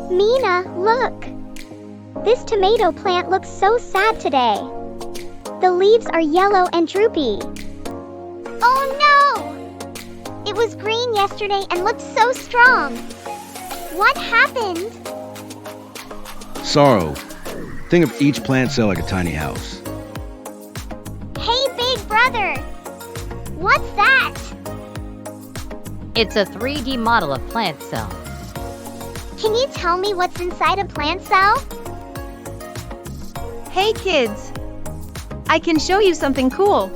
Mina, look! This tomato plant looks so sad today. The leaves are yellow and droopy. Oh no! It was green yesterday and looked so strong. What happened? Sorrow. Think of each plant cell like a tiny house. Hey, big brother! What's that? It's a 3D model of plant cells. Can you tell me what's inside a plant cell? Hey kids! I can show you something cool.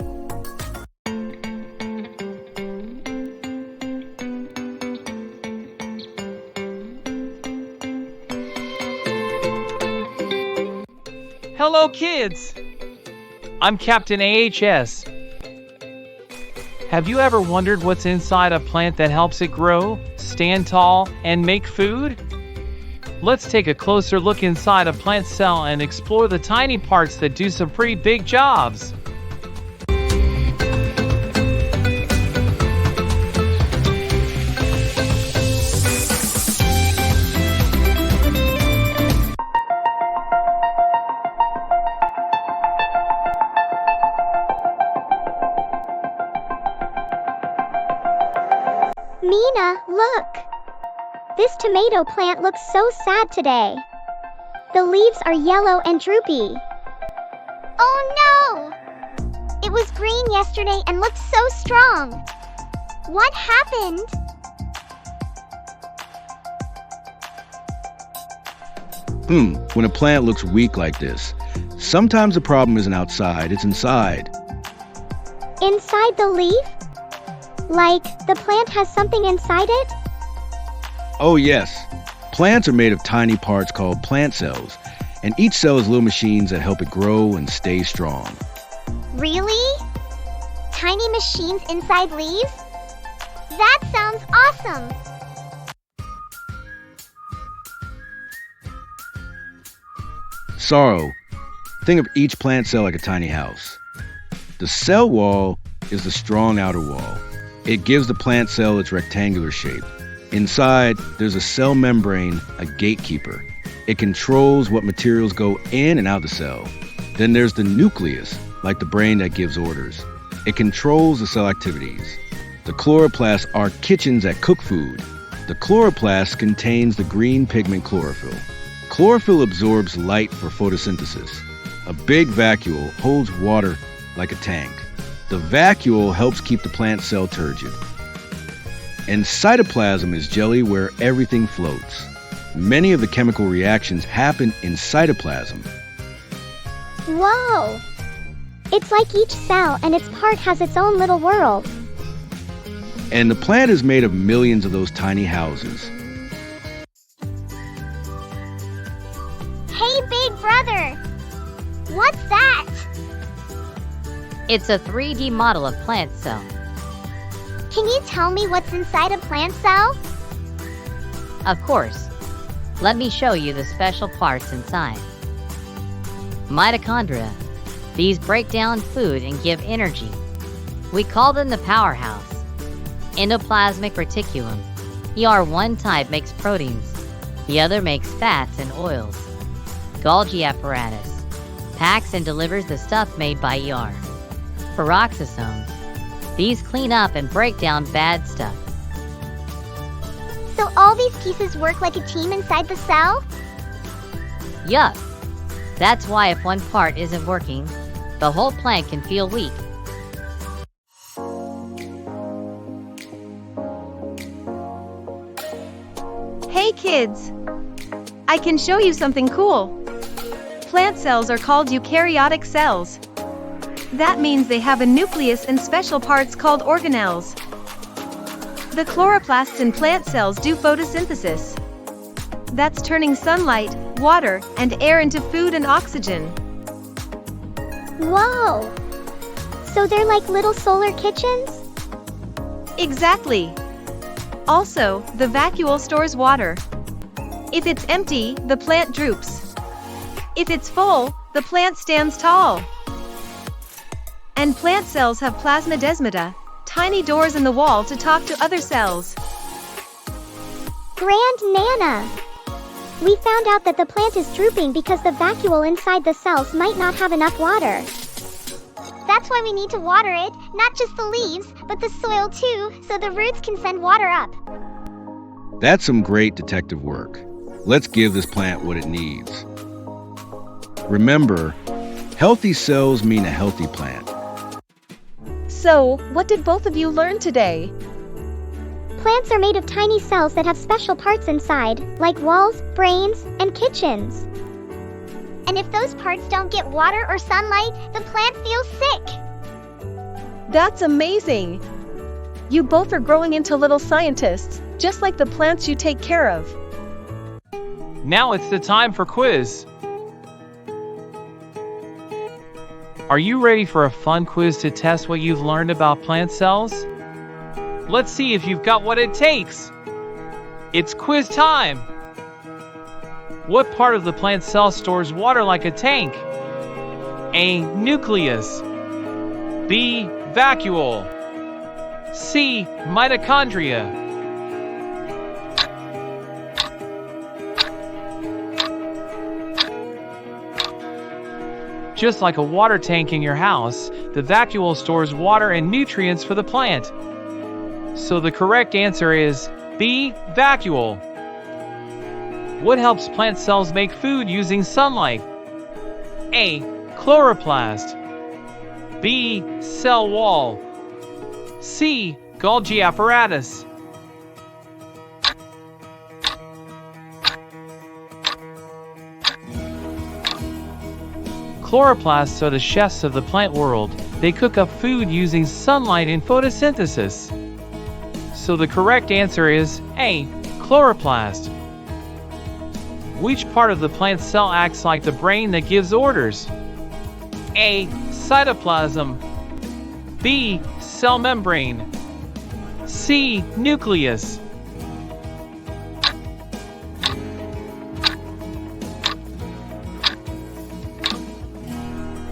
Hello, kids! I'm Captain AHS. Have you ever wondered what's inside a plant that helps it grow, stand tall, and make food? Let's take a closer look inside a plant cell and explore the tiny parts that do some pretty big jobs. Mina, look! This tomato plant looks so sad today. The leaves are yellow and droopy. Oh no! It was green yesterday and looked so strong. What happened? When a plant looks weak like this, sometimes the problem isn't outside, it's inside. Inside the leaf? Like the plant has something inside it? Oh yes, plants are made of tiny parts called plant cells, and each cell is little machines that help it grow and stay strong. Really? Tiny machines inside leaves? That sounds awesome! Sorrow. Think of each plant cell like a tiny house. The cell wall is the strong outer wall. It gives the plant cell its rectangular shape. Inside, there's a cell membrane, a gatekeeper. It controls what materials go in and out of the cell. Then there's the nucleus, like the brain that gives orders. It controls the cell activities. The chloroplasts are kitchens that cook food. The chloroplast contains the green pigment chlorophyll. Chlorophyll absorbs light for photosynthesis. A big vacuole holds water like a tank. The vacuole helps keep the plant cell turgid. And cytoplasm is jelly where everything floats. Many of the chemical reactions happen in cytoplasm. Whoa! It's like each cell and its part has its own little world. And the plant is made of millions of those tiny houses. Hey, big brother! What's that? It's a 3D model of plant cell. Can you tell me what's inside a plant cell? Of course. Let me show you the special parts inside. Mitochondria. These break down food and give energy. We call them the powerhouse. Endoplasmic reticulum. One type makes proteins. The other makes fats and oils. Golgi apparatus. Packs and delivers the stuff made by Peroxisomes. These clean up and break down bad stuff. So all these pieces work like a team inside the cell? Yup. That's why if one part isn't working, the whole plant can feel weak. Hey kids! I can show you something cool. Plant cells are called eukaryotic cells. That means they have a nucleus and special parts called organelles. The chloroplasts in plant cells do photosynthesis. That's turning sunlight, water, and air into food and oxygen. Whoa! So they're like little solar kitchens? Exactly. Also, the vacuole stores water. If it's empty, the plant droops. If it's full, the plant stands tall. And plant cells have plasmodesmata, tiny doors in the wall to talk to other cells. Grand Nana! We found out that the plant is drooping because the vacuole inside the cells might not have enough water. That's why we need to water it, not just the leaves, but the soil too, so the roots can send water up. That's some great detective work. Let's give this plant what it needs. Remember, healthy cells mean a healthy plant. So, what did both of you learn today? Plants are made of tiny cells that have special parts inside, like walls, brains, and kitchens. And if those parts don't get water or sunlight, the plant feels sick. That's amazing! You both are growing into little scientists, just like the plants you take care of. Now it's the time for quiz. Are you ready for a fun quiz to test what you've learned about plant cells? Let's see if you've got what it takes. It's quiz time. What part of the plant cell stores water like a tank? A. Nucleus. B. Vacuole. C. Mitochondria. Just like a water tank in your house, the vacuole stores water and nutrients for the plant. So the correct answer is B. Vacuole. What helps plant cells make food using sunlight? A. Chloroplast. B. Cell wall. C. Golgi apparatus. Chloroplasts are the chefs of the plant world. They cook up food using sunlight and photosynthesis. So the correct answer is A. Chloroplast. Which part of the plant cell acts like the brain that gives orders? A. Cytoplasm. B. Cell membrane. C. Nucleus.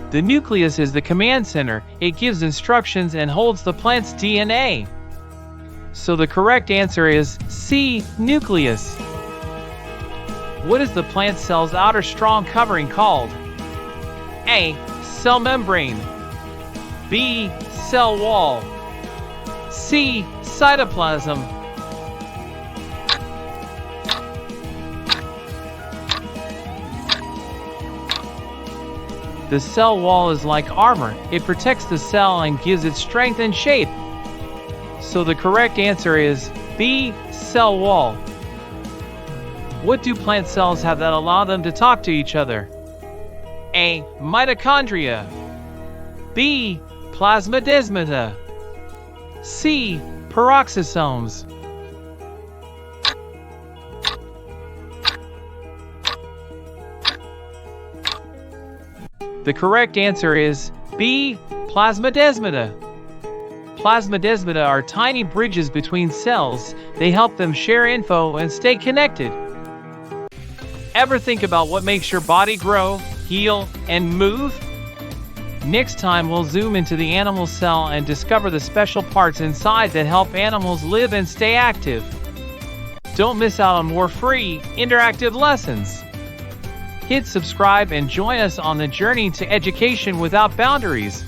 The nucleus is the command center. It gives instructions and holds the plant's DNA. So the correct answer is C. Nucleus. What is the plant cell's outer strong covering called? A. Cell membrane. B. Cell wall. C. Cytoplasm. The cell wall is like armor. It protects the cell and gives it strength and shape. So the correct answer is B. Cell wall. What do plant cells have that allow them to talk to each other? A. Mitochondria. B. Plasmodesmata. C. Peroxisomes. The correct answer is B. Plasmodesmata. Plasmodesmata are tiny bridges between cells. They help them share info and stay connected. Ever think about what makes your body grow, heal, and move? Next time we'll zoom into the animal cell and discover the special parts inside that help animals live and stay active. Don't miss out on more free, interactive lessons. Hit subscribe and join us on the journey to education without boundaries.